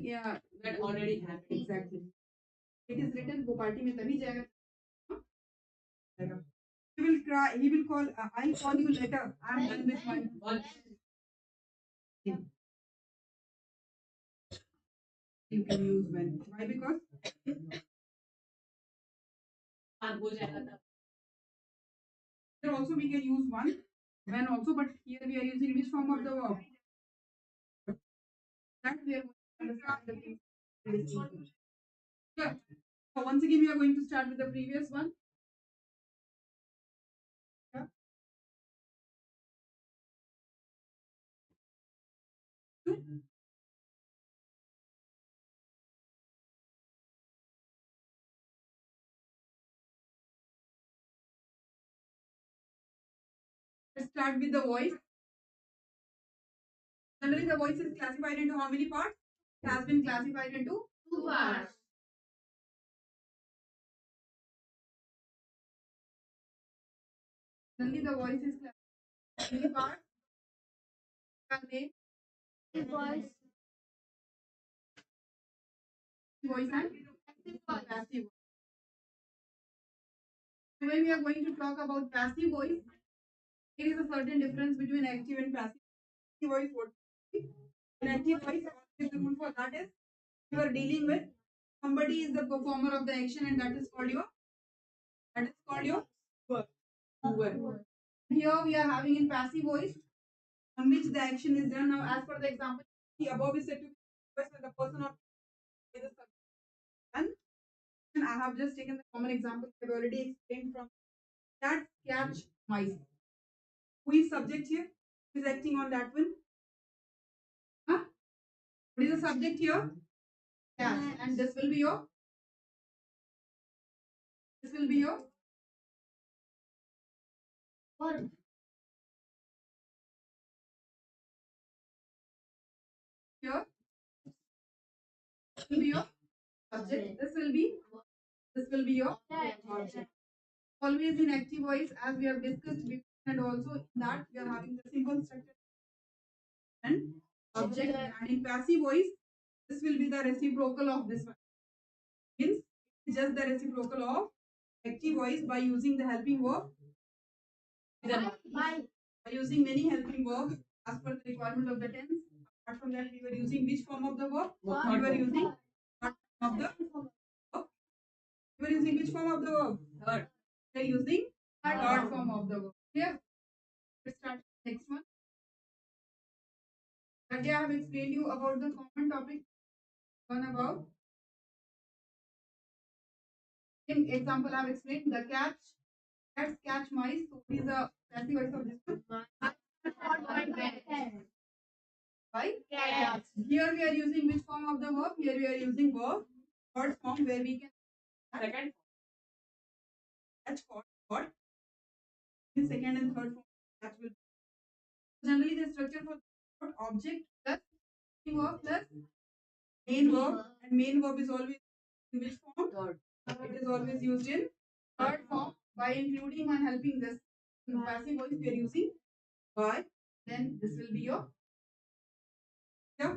yeah, that already happened. Exactly. It is written वो party में तभी जाएगा. He will cry. He will call. I'll call you later. I'm done with my work. You can use when. Why? Because here also we can use one when also, but here we are using which form of the verb? That we are going to understand the things very simply. Yeah. So once again, we are going to start with the previous one. Yeah. Let's start with the voice. Generally, the voice is classified into how many parts? It has been classified into two parts. Generally, the voice is classified into parts. Name, voice, voice, and passive. So when we are going to talk about passive voice, there is a certain difference between active and passive. Active voice, what? In active voice, the rule for that is you are dealing with somebody is the performer of the action, and that is called your doer. Here we are having in passive voice on which the action is done. Now, as per the example, the above is said to be when the person or is the subject. And I have just taken the common example I've already explained from that catch mice. Who is subject here? Who is acting on that one? Huh? What is the subject here? Catch. And this will be your verb. Here will be your subject. This will be your object. Always in active voice, as we have discussed before, and also in that we are having the simple structure and object. And in passive voice, this will be the reciprocal of this one. Means it's just the reciprocal of active voice by using the helping verb. By using many helping verbs as per the requirement of the tense. Apart from that, we were using which form of the verb? We were using third form of the verb. We were using which form of the verb? Third. We are using third form of the verb. Clear? Let's start next one. Today I have explained you about the common topic. One about in example I have explained the cats catch mice. So what is the passive voice of this one? Why? Cats. Here we are using which form of the verb? Here we are using verb third form where we can second catch what in second and third form that will generally the structure for object plus verb plus main verb, and main verb is always in which form? Third. It is always used in third form by including and helping this passive voice we are using by. Then this will be your yeah.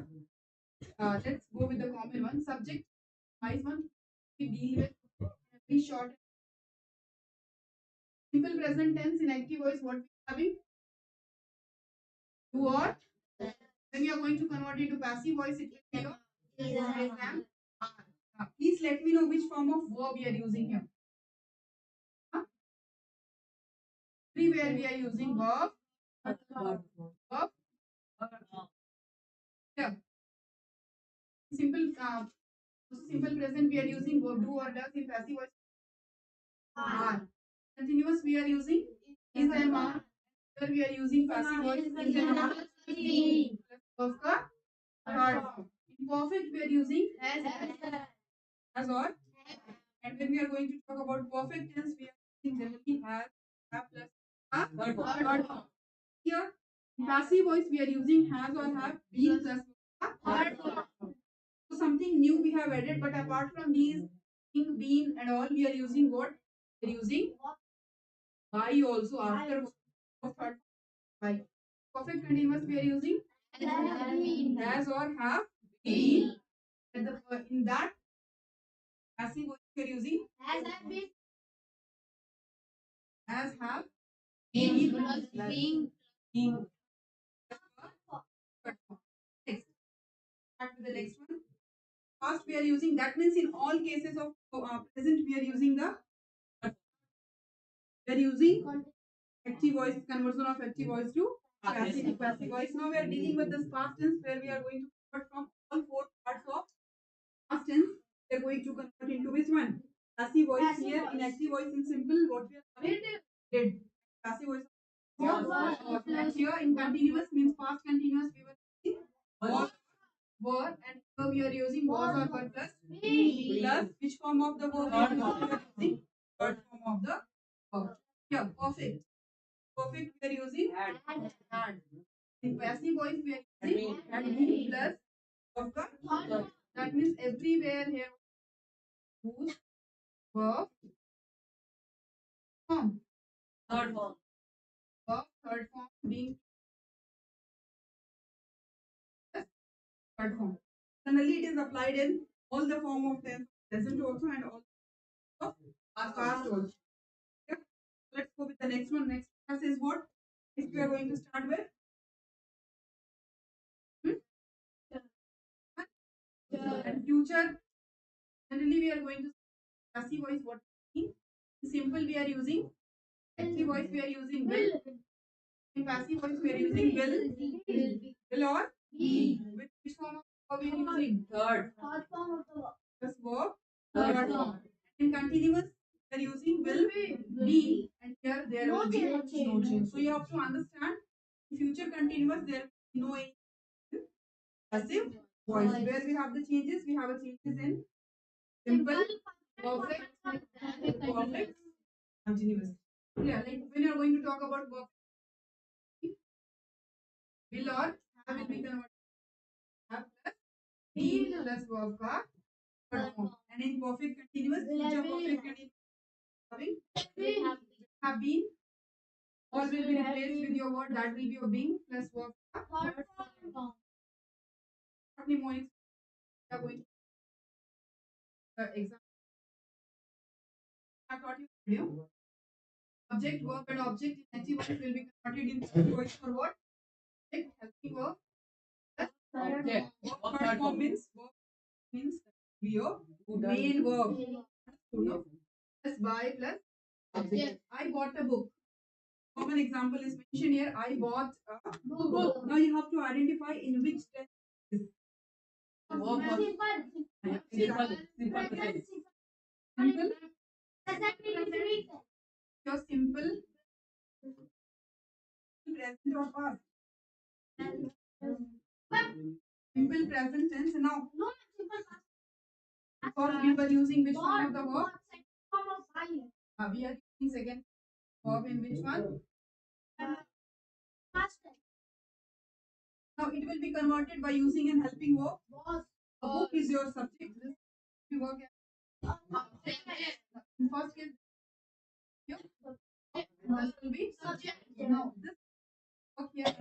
Let's go with the common one. Subject, nice one. We deal with very short. Simple present tense in active voice. What we are having? Do or. When you are going to convert it to passive voice, it will be your is am, are. Please let me know which form of verb we are using here. Huh? Everywhere we are using verb. Verb. Yeah. Simple present we are using verb do or does. In passive voice are. Continuous we are using is am are. Here we are using passive voice is am are. Verb का third form. In perfect we are using as or. And when we are going to talk about perfect tense, we are using generally have plus third form. Here, in passive voice, we are using has or have been plus third form. So something new we have added, but apart from these, been and all, we are using what? We are using by also after third by. Perfect continuous we are using has or have been. in that passive voice we are using as, have, been, being. Next, start with the next one. Past we are using, that means in all cases of present we are using active voice, conversion of active voice to passive voice. Now we are dealing with this past tense where we are going to convert from all four parts of past tense. We are going to convert into which one? Passive voice. Here in active voice in simple what we are having? Did. Passive voice here. Here in continuous means past continuous we were using were, and here we are using was or were plus plus which form of the verb we are using? Third form of the verb. Yeah, perfect. Perfect we are using had. In passive voice we are using had been plus of the, that means everywhere here whose verb form. Third form. Verb third form being plus third form. Similarly, it is applied in all the form of tense, present also and all of past also. Yeah. Let's go with the next one. Next class is what? If we are going to start with and future. Generally, we are going to passive voice. What mean? Simple, we are using active voice. We are using will. In passive voice, we are using will or be. Which form of verb we are using? Third form of the verb. This verb third form. In continuous, we are using will be, and here there will be no change. So you have to understand. In future continuous, there will be no passive voice. Where we have the changes, we have a changes in simple, perfect, continuous. Clear? Like when you are going to talk about verb, will or have will be converted have plus be plus verb ka third form. And in perfect continuous, future perfect continuous having have been or will be replaced with your word that will be your being plus verb ka third form. What mnemonics we are going to example. I taught you video. Object, verb, and object in active voice will be converted in passive voice for what? Object, helping verb. Object. Third form means be your main verb. No? Plus by plus object. I bought a book. Common example is mentioned here. I bought a book. Now you have to identify in which tense is verb. Simple. Your simple present or past. Simple present tense. Now, because we were using which form of the verb? We are using second verb in which one? Now it will be converted by using an helping verb. A book is your subject. This will work in first case. This will be subject. Now this work here.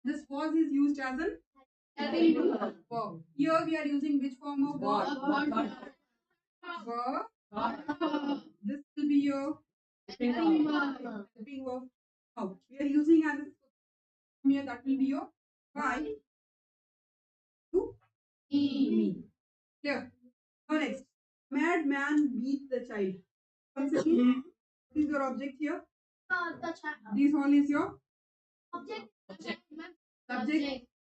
This was is used as an helping verb. Here we are using which form of verb? Verb. This will be your helping verb. Now we are using as a here that will be your by to me. Clear? Now next. Madman beat the child. Once again, what is your object here? This one is your subject.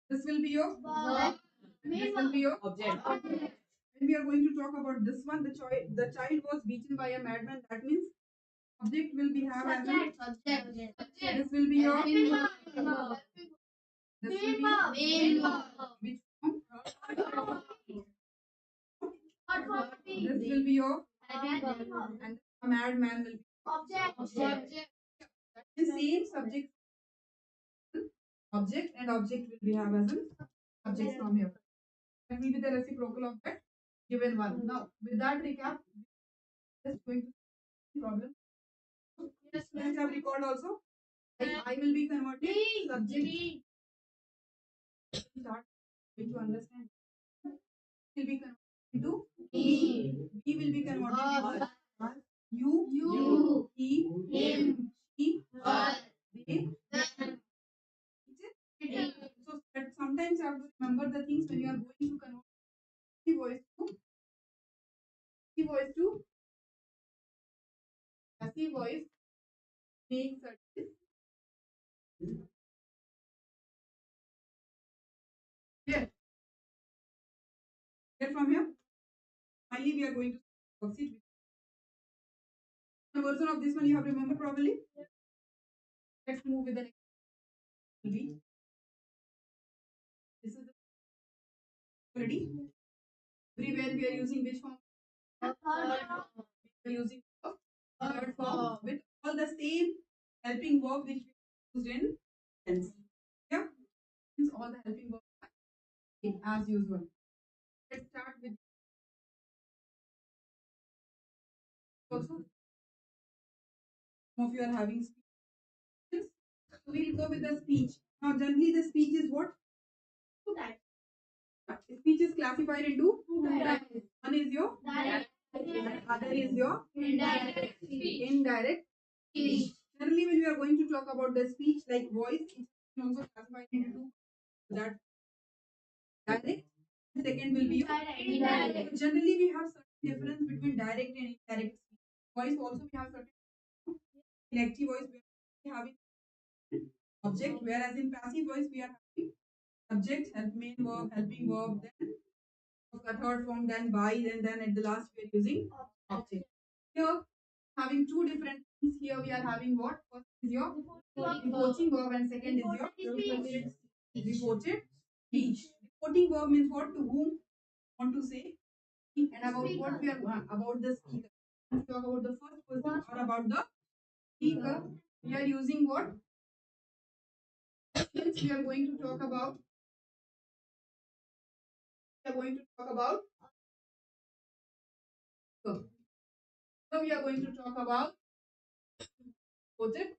This will be your verb. This will be your object. When we are going to talk about this one, the child was beaten by a madman. That means object will be have as a subject. This will be your this will be your which form? This will be your and a madman will be object. The same subject, object and object will be have as a subject from here. That will be the reciprocal of that given one. Now, with that recap, just going to problem. Yes, students have recalled also. Like I will be converted subject start going to understand. Will be converted into he. He will be converted into us. You, he, him, she, her, they, them. So that sometimes you have to remember the things when you are going to convert the voice to passive voice, make certain. Here, here from here. Finally, we are going to proceed with the version of this one. You have remembered probably. Let's move with the next. Read. This is the ready. Everywhere we are using which form? We are using the third form with all the same helping verb which we used in tense. Yeah, means all the helping verbs are same as usual. Let's start with also. Some of you are having speeches, so we will go with the speech. Now, generally, the speech is what? Two types. Speech is classified into two types. One is your direct, and other is your indirect speech. Indirect speech. Generally, when we are going to talk about the speech, like voice, it is also classified into two. That direct. Second will be your indirect. Generally, we have certain difference between direct and indirect speech. Voice also we have certain. In active voice, we are having object, whereas in passive voice we are having subject, help main verb, helping verb, then a third form, then by, then at the last we are using object. Here, having two different things. Here we are having what? First is your reporting verb, and second is your reported speech. Reporting verb means what? To whom want to say, and about what we are about the speaker. If we talk about the first person or about the speaker, we are using what? Since we are going to talk about, we are going to talk about. So we are going to talk about project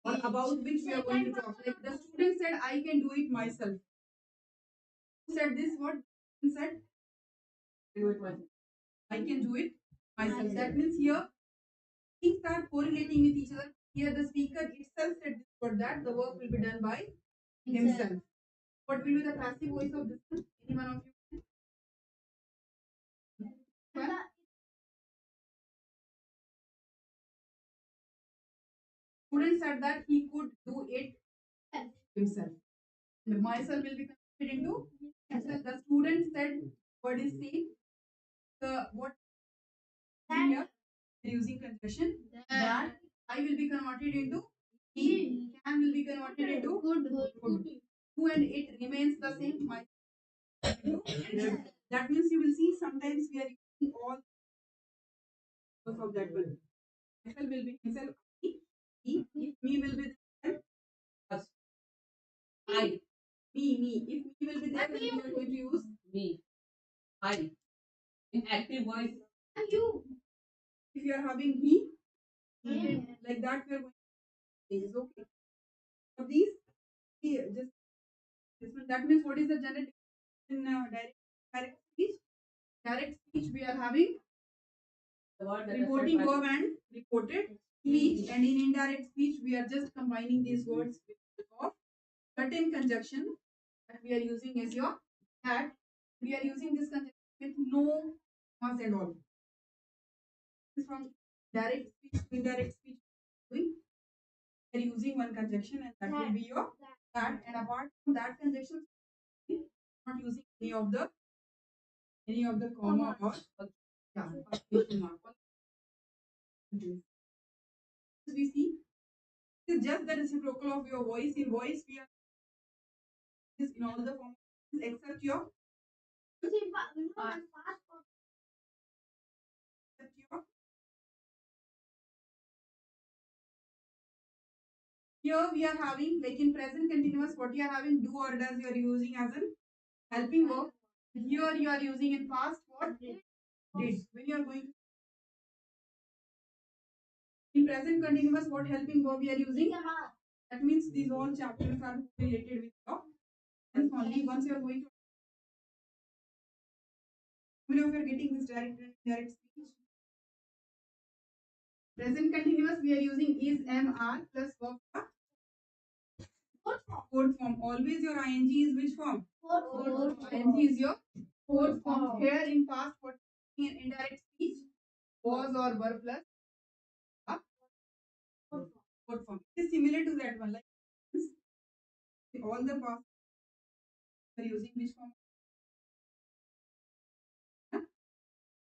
or about which we are going to talk. Like the student said, I can do it myself. Who said this? What he said? Do it myself. I can do it myself. That means here things are correlating with each other. Here the speaker itself said this word, that the work will be done by himself. What will be the passive voice of this one? Any one of you? Well, student said that he could do it himself. The myself will be converted into himself. The student said what is saying. The what here using conjunction that I will be converted into he. Can will be converted into could. Who and it remains the same. My that means you will see sometimes we are using all of that one. Myself will be himself. He. If me will be there. Us. I. Me. If me will be there, then we are going to use me. I. In active voice. And you. If you are having he, like that, we are going to say is okay. For these, just this one. That means what is the general in direct speech? Direct speech we are having reporting verb and reported speech, and in indirect speech we are just combining these words with of certain conjunction that we are using as your that we are using this conjunction with no commas and all. From direct speech to indirect speech, we are using one conjunction, and that will be your that. And apart from that conjunction, we are not using any of the comma or yeah, punctuation mark. We see this is just the reciprocal of your voice. In voice, we are this in all the forms except your except your. Here we are having like in present continuous. What you are having do or does you are using as an helping verb. Here you are using in past what did. When you are going in present continuous, what helping verb we are using? That means these all chapters are related with your tense only. Once you are going to, how many of you are getting this direct and indirect speech? Present continuous, we are using is, am, are plus verb fourth form. Always your ing is which form? Fourth form. Ing is your fourth form. Here in past, what in indirect speech was or were plus a fourth form. It is similar to that one. Like all the past are using which form? Huh?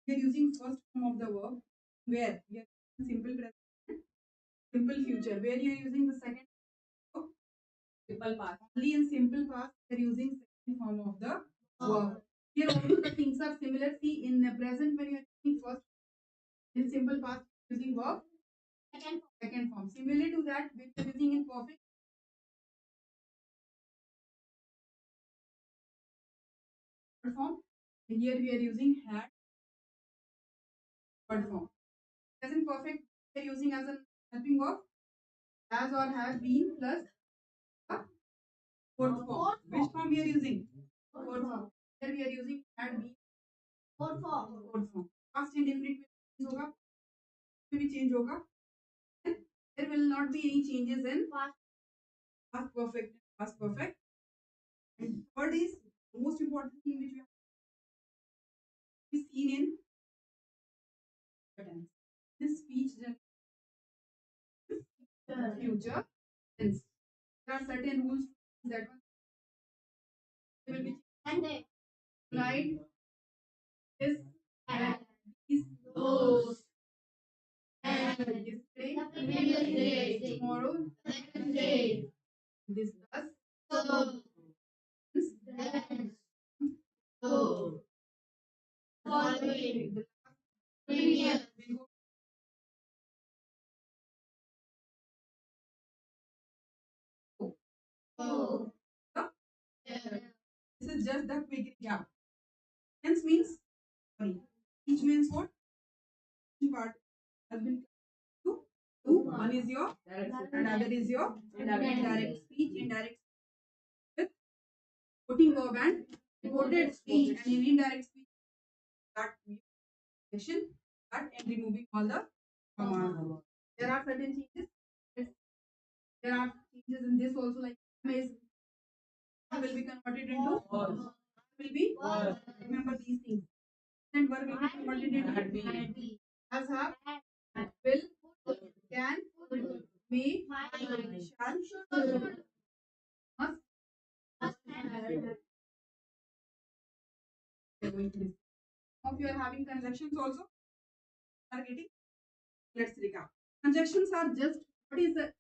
We are using first form of the verb. Where we are using simple present, simple future. Where you are using the second form? Simple past. Only in simple past we are using second form of the verb. Here also the things are similar. See in the present when you are using first, in simple past using verb second form. Similar to that, we are using in perfect form. Here we are using had third form. Present perfect we are using as a helping verb has or have been plus a fourth form. Which form we are using? Fourth form. Here we are using had been fourth form. Fourth form. Past indefinite में change होगा, भी change होगा. There will not be any changes in past perfect. Past perfect. And third is the most important thing which we have seen in tense. This speech future tense. There are certain rules that will be and right this and is those and yesterday the previous day tomorrow the next day this thus so then so following the previous will go so this is just the quick recap. Tense means sorry. Each means what? Each part has been two. Two. One is your direct and other is your indirect speech. Indirect with quoting verb and quoted speech. And in indirect speech, that section that and removing all the commas. There are certain changes. There are changes in this also, like is will be converted into will be remember these things. And verb will be converted into as have will can may shall must we are going to discuss. Now if you are having conjunctions also are getting, let's recap. Conjunctions are just what is the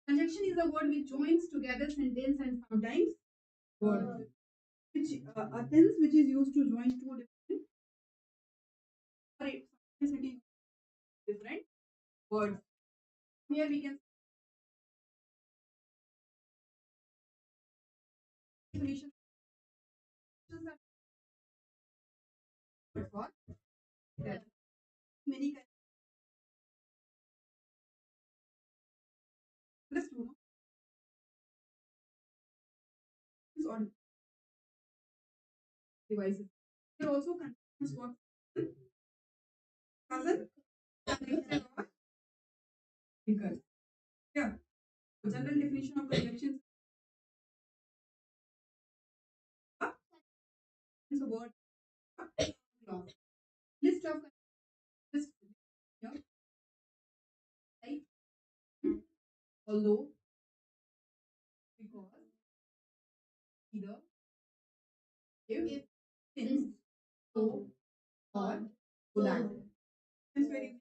conjunction is a word which joins together sentence and sometimes word which a tense which is used to join two different or sometimes it is different words. Here we can definition for many kinds of on devices. Here also conjunctions work as a conjunction or because yeah. So general definition of conjunctions is a word clause. List of list here like although because either if since so or so that. It's very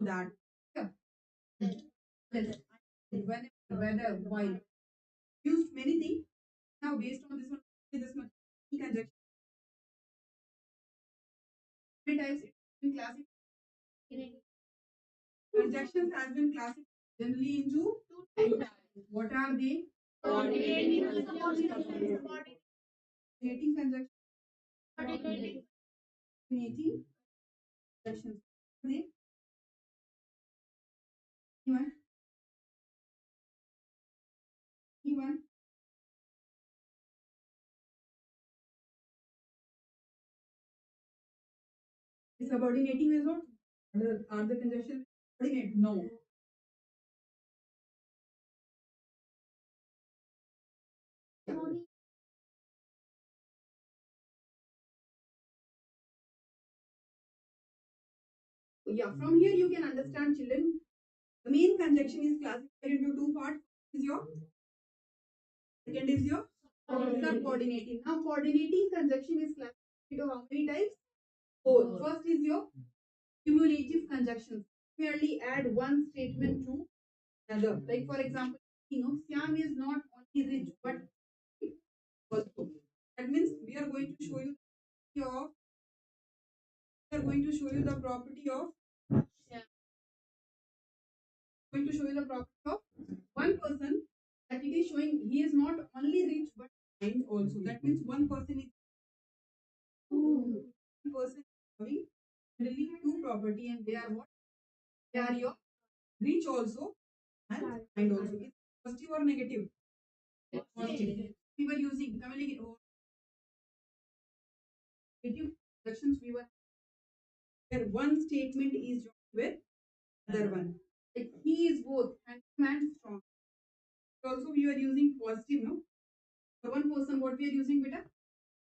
that. Yeah. This. When whether why used many things now based on this one this much conjunction many types it's been classified conjunctions has been classified generally into two types. What are they? Coordinating conjunctions. Coordinating conjunctions. They anyone? one. Subordinating is what? Are the conjunction subordinate? No. Yeah, from here you can understand, children. The main conjunction is classified into two parts. Is your second is your subordinating. Now, coordinating conjunction is classified into how many types? Four. First is your cumulative conjunctions. Merely add one statement to another. Like for example, Syam is not only rich but also. That means we are going to show you your we are going to show you the property of going to show you the property of one person that it is showing he is not only rich but kind also. That means one person is one person having really two property and they are what? They are your rich also and kind also. It's positive or negative? Positive. We were using communicative instructions. We were where one statement is joined with other one. Like he is both handsome and strong. Also, we are using positive, no? For one person, what we are using, beta?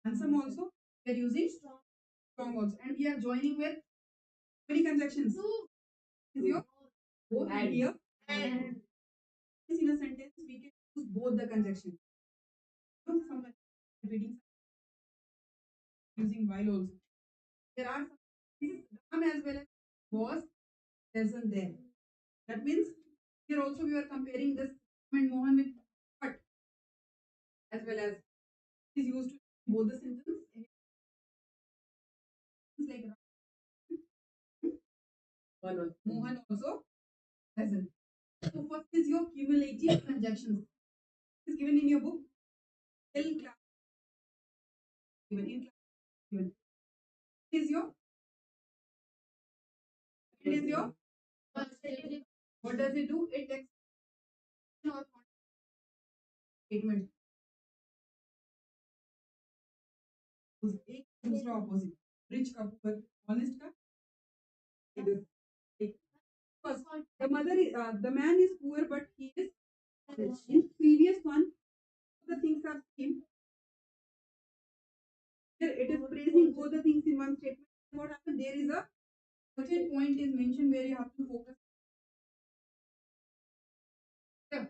Handsome also. We are using strong also. And we are joining with many conjunctions. Is your both and here. And in a sentence, we can use both the conjunctions. Some repeating using while also. There are some Ram as well as was present there. That means here also we are comparing this and Mohan with but as well as is used to both the symptoms. Like Mohan also present. So first is your cumulative conjunctions. It is given in your book. L class given in class given. It is your it is your what does it do? It takes or statement. एक दूसरा opposite. Rich का poor, honest का like, first, the mother is the man is poor but he is rich. In previous one, the things are same. Here it is praising both the things in one statement. What happened? There is a certain point is mentioned where you have to focus. Yeah.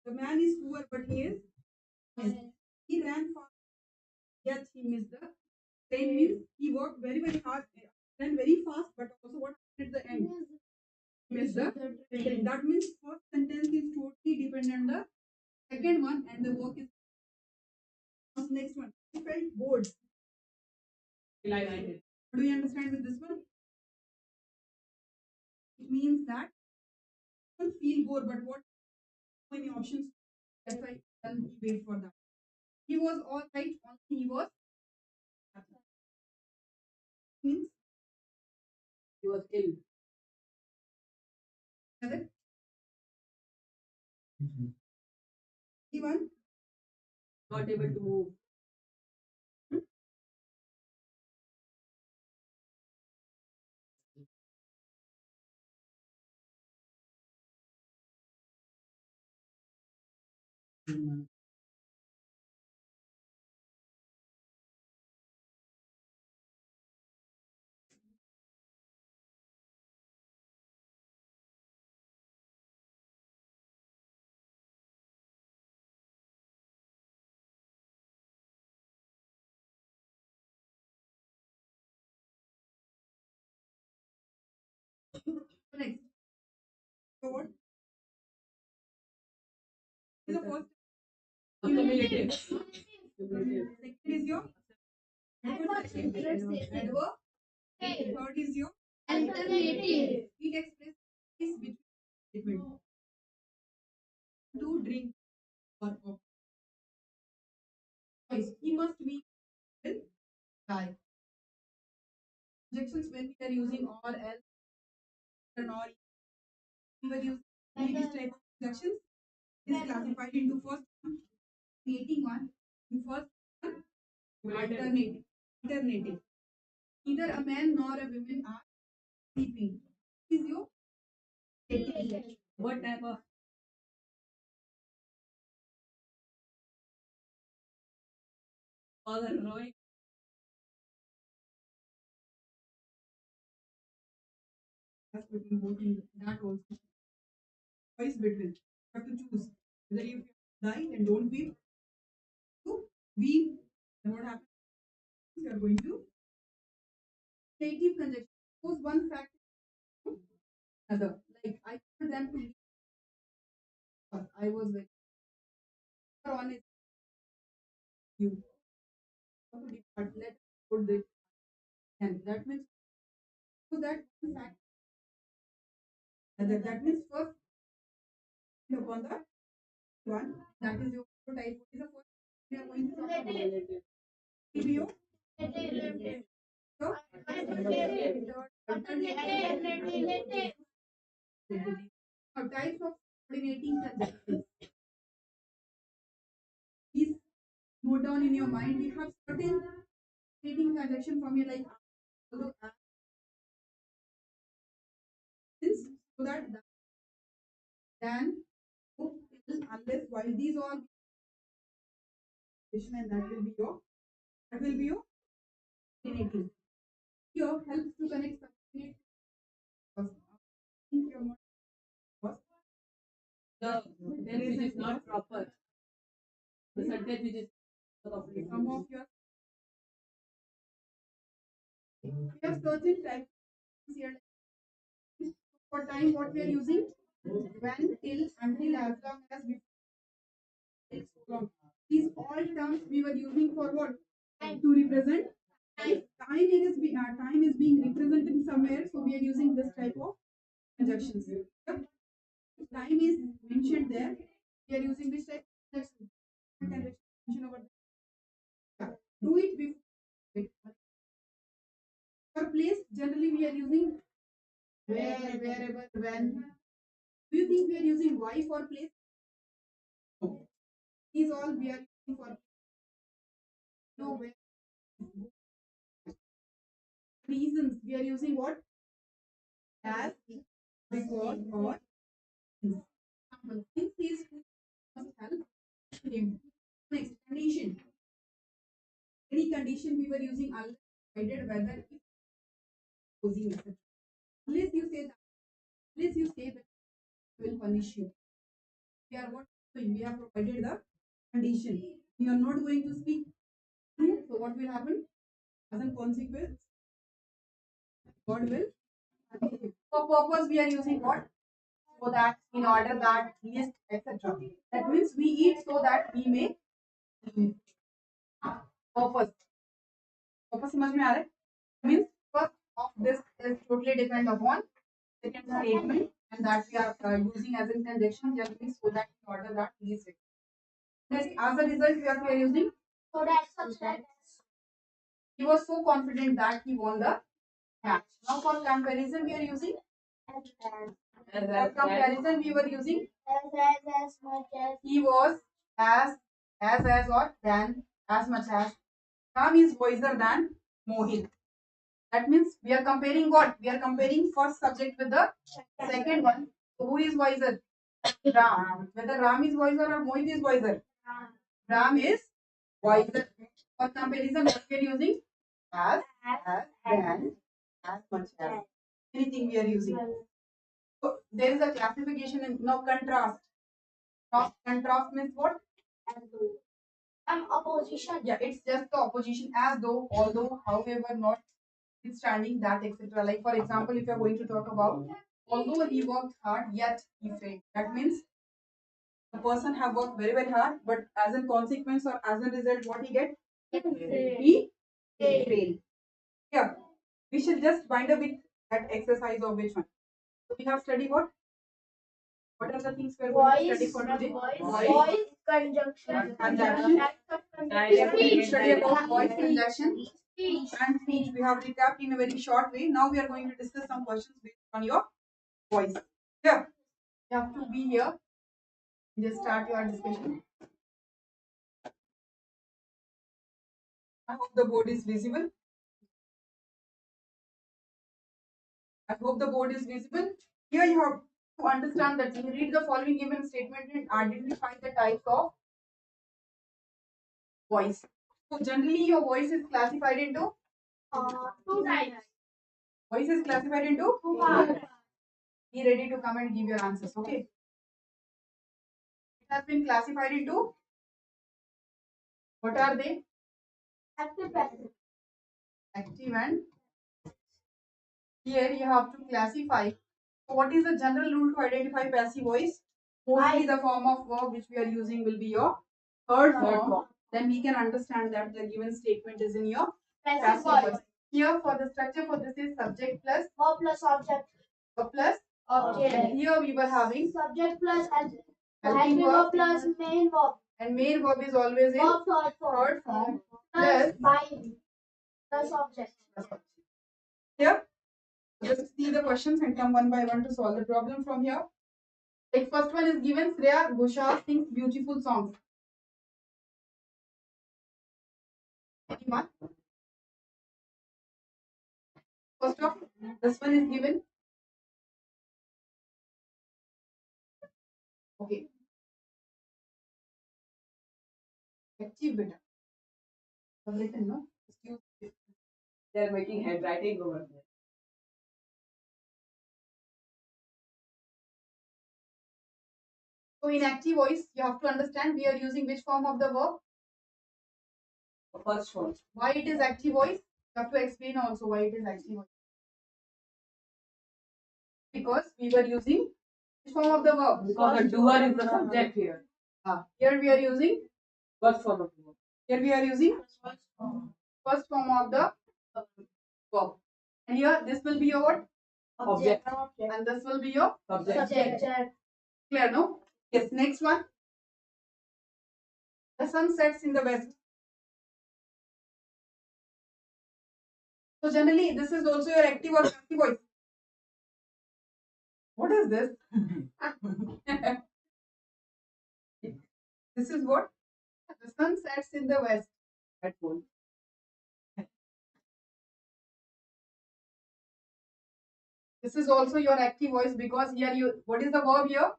The man is poor but he is honest. He ran fast yet he missed the train means he worked very hard, ran very fast, but also what happened at the end? Missed the train. That means first sentence is totally dependent on the second one, and the work is next one. He felt bored. Do you understand with this one? It means that you don't feel bored, but what many options? That's why then he wait for that. He was all right. Only he was means he was ill. Other one not able to move. Next. So what is the first? Cumulative. Second is your adverb. Third is your alternative. It expresses between statement to drink or of choice. He must be will die. Objections when we are using or else or not. We were using this type of objections. is classified into first one, creating one, in first one, alternative. Alternative. Neither a man nor a woman are sleeping. Is your statement. What type of father Roy? That's between both in that also. Choice between. You have to choose whether you die and don't weep. To weep, then what happens? You are going to native conjunction. Suppose one fact to another. Like I told them to leave. I was very honest. You have to depart. Let put this and that means so that one fact that means first upon the one that is your type. What is the first we are going to talk about? Review. So, now types of coordinating conjunctions. Please note down in your mind. We have certain coordinating conjunction from here like although since so that then unless while these all and that will be your coordinating. Here helps to connect subordinate if you're not the then which is not proper. The sentence which is some of your we have certain types here for time what we are using when till until as long as we takes so long. These all terms we were using for what? To represent. If time is being represented somewhere, so we are using this type of conjunctions. Yep. If time is mentioned there, we are using this type of conjunction. Conjunction over there. Yeah. Do it before. For place, generally we are using where, wherever, when. Do you think we are using why for place? No. These all we are using for no where. Reasons we are using what? As, because, or since. Since these must help him. Next, condition. Any condition we were using provided whether if opposing etc. Unless you say that, unless you say that we will punish you. We are what doing? We have provided the condition. We are not going to speak true. So what will happen? As a consequence, God will. For purpose, we are using what? So that in order that least etc. That means we eat so that we may eat. Purpose. Purpose समझ में आ रहा है? Means first of this is totally depend upon second statement and that we are using as in conjunction generally so that in order that least. Next, as a result, we are using so that he was so confident that he won the match. Now for comparison, we are using for comparison we were using as much as he was as or than as much as Ram is wiser than Mohit. That means we are comparing what? We are comparing first subject with the second one. So who is wiser? Ram. Whether Ram is wiser or Mohit is wiser? Ram is wiser. For comparison, what we are using? As, than, as much as. Anything we are using. So there is a classification in now contrast. Contrast means what? Opposition. Yeah, it's just the opposition as though, although, however, not withstanding that, etc. Like for example, if you are going to talk about although he worked hard, yet he failed. That means the person have worked very very hard, but as a consequence or as a result, what he get? He failed. Yeah, we should just wind up with that exercise of which one. So we have studied what? What are the things we are going to study for today? Voice, conjunction, we study about voice conjunction and speech. We have recapped in a very short way. Now we are going to discuss some questions based on your voice. Yeah, you have to be here. Just start your discussion. I hope the board is visible. I hope the board is visible. Here you have to understand that you read the following given statement and identify the types of voice. So generally your voice is classified into two types. voice is classified into Two parts. Be ready to come and give your answers. Okay. It has been classified into what are they? Active, passive. Active and here you have to classify. So what is the general rule to identify passive voice? Mostly the form of verb which we are using will be your third form. Then we can understand that the given statement is in your passive voice. Here for the structure for this is subject plus Verb plus object. verb plus Object. Here we were having Subject plus helping verb verb plus main verb. and main verb is always in Verb third third form. Plus Plus by plus object. Here, just see the questions and come one by one to solve the problem from here. Like first one is given Shreya Ghoshal sings beautiful songs. Anyone? First of this one is given. Okay. Active beta. I've written no. They're making handwriting over there. So in active voice, you have to understand we are using which form of the verb. First one. Why it is active voice? You have to explain also why it is active voice. Because we were using which form of the verb? Because the doer is the subject here. Here we are using First form of the verb. here we are using first form of the verb. And here this will be your what? Object. And this will be your Subject. Subject. clear, no? Yes, next one. The sun sets in the west. So generally this is also your active or passive voice. What is this? This is what? The sun sets in the west. At home. This is also your active voice because here you what is the verb here?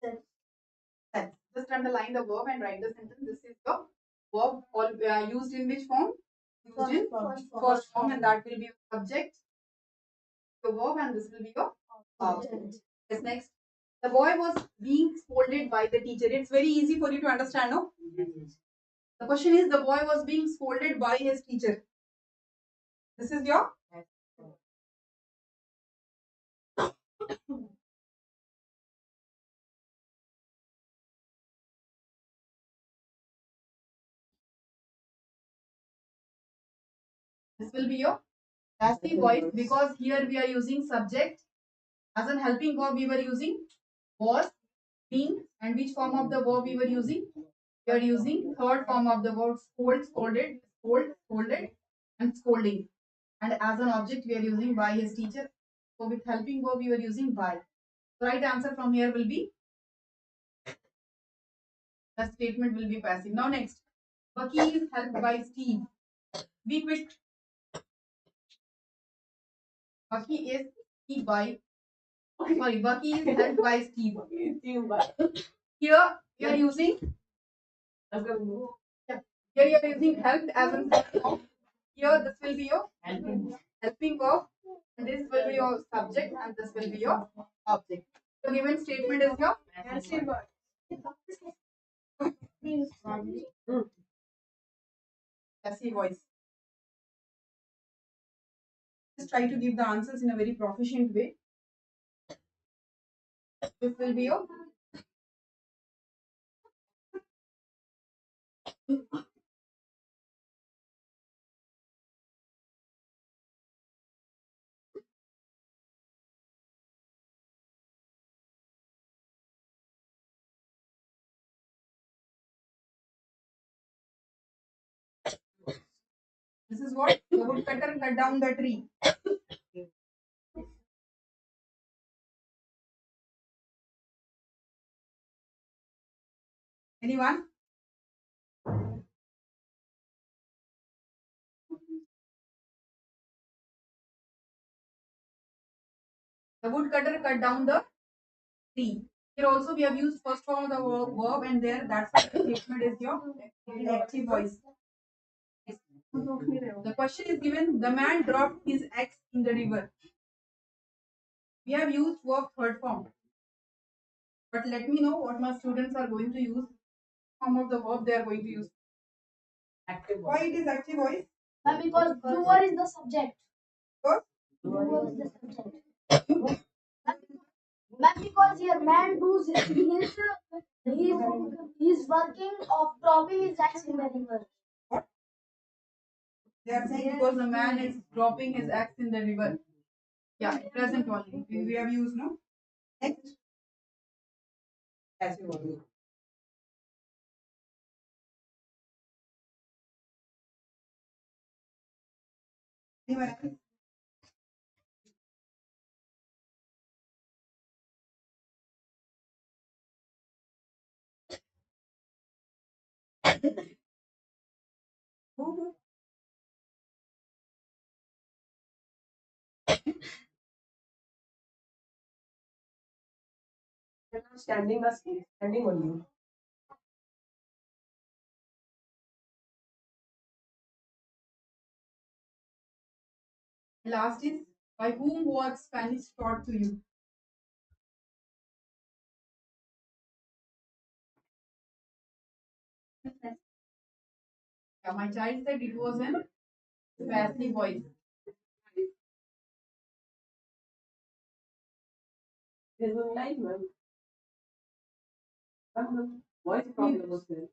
Set. Just underline the verb and write the sentence. This is the verb or used in which form? Used in first form and that will be your subject, your verb and this will be your object. Yes, next. The boy was being scolded by the teacher. It's very easy for you to understand, no? The question is the boy was being scolded by his teacher. This is your this will be your passive voice because here we are using subject as an helping verb. We were using was, being, and which form of the verb we were using? We are using third form of the verb scold, scolded, scolded, and scolding. And as an object we are using by his teacher. So with helping verb we were using by. The right answer from here will be the statement will be passive. Now next, Bucky is helped by Steve. Be quick. Bucky is helped by Bucky is helped by Steve. Here we are using here you are using helped as an verb. Here this will be your helping verb and this will be your subject and this will be your object. The given statement is your passive verb. Passive voice. Just try to give the answers in a very proficient way. This will be your this is what the woodcutter cut down the tree. Anyone? The woodcutter cut down the tree. Here also we have used first form of the verb, and there that's why the statement is your active voice. The question is given, the man dropped his axe in the river. We have used verb third form. But let me know what my students are going to use. Form of the verb they are going to use. Active Why voice. it is active voice? Because doer is the subject. Because Doer is the subject. Ma'am, because here man does he's working of dropping his axe in the river. they are saying because the man is dropping his axe in the river. Yeah, present only. We have used no. Next. Passive voice. Anyone else? Who? They're not standing or standing only. Last is, by whom was Spanish taught to you? Yeah, my child said it was in passive voice. There's no light, ma'am. Voice problem was there.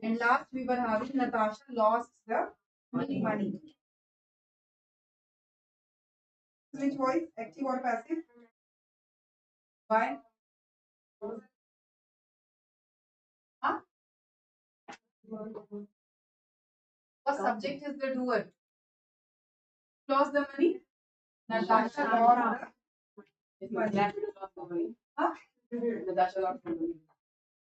And last we were having Natasha lost the money. Which voice? Active or passive? Why? Huh? What subject is the doer? Lost the money? Natasha lost It's my dad lost the money. Huh? Natasha lost the money.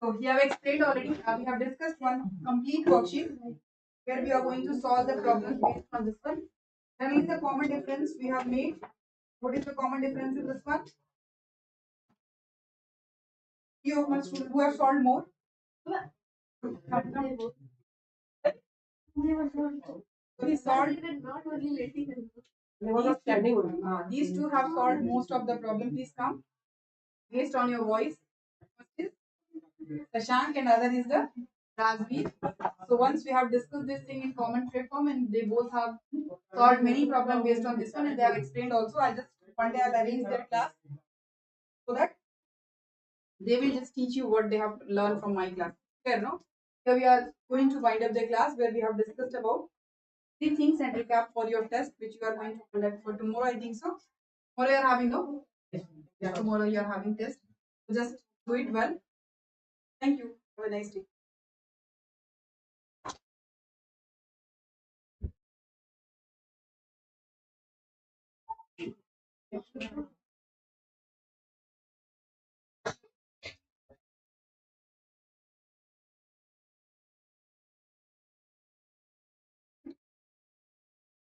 So we have explained already. We have discussed one complete worksheet where we are going to solve the problem based on this one. Then is the common difference we have made. What is the common difference in this one? Few of my students who have solved more. We solved it not only letting They were not standing only. these two have solved most of the problem. Please come based on your voice. First is Shashank and other is the Rajveer. So once we have discussed this thing in common platform and they both have solved many problems based on this one and they have explained also. I just one day I'll arrange their class so that they will just teach you what they have learned from my class. Fair, no? Here we are going to wind up the class where we have discussed about 3 things and recap for your test which you are going to conduct for tomorrow. I think so. Tomorrow you are having no? Yeah, tomorrow you are having test. So just do it well. Thank you. Have a nice day.